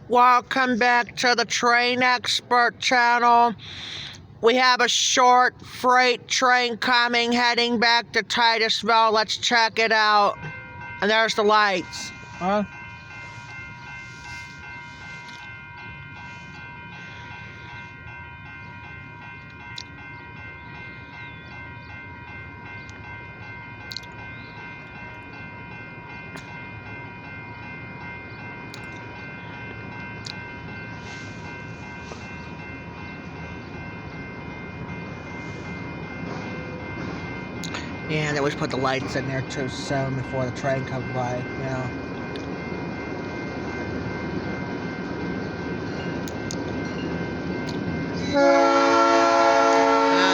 Welcome back to the Train Expert channel. We have a short freight train coming, heading back to Titusville. Let's check it out. And there's the lights. Huh? Yeah, they always put the lights in there too soon before the train comes by, you know.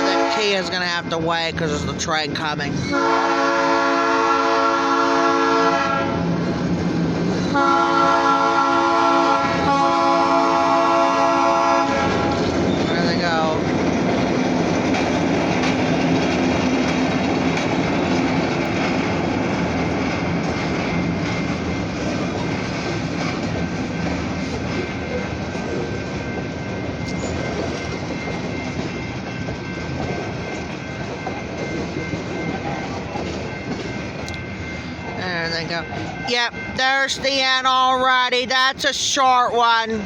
That key is gonna have to wait because there's the train coming. There they go. There they go. Yep, there's the end already. That's a short one.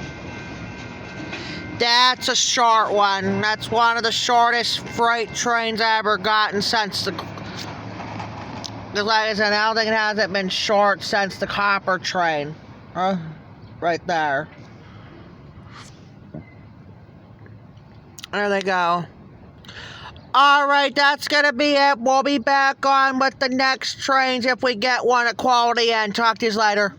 That's a short one. That's one of the shortest freight trains I ever gotten since the... Because like I said, I don't think it hasn't been short since the copper train. Right there. There they go. Alright, that's gonna be it. We'll be back on with the next trains if we get one at Quality End. Talk to you later.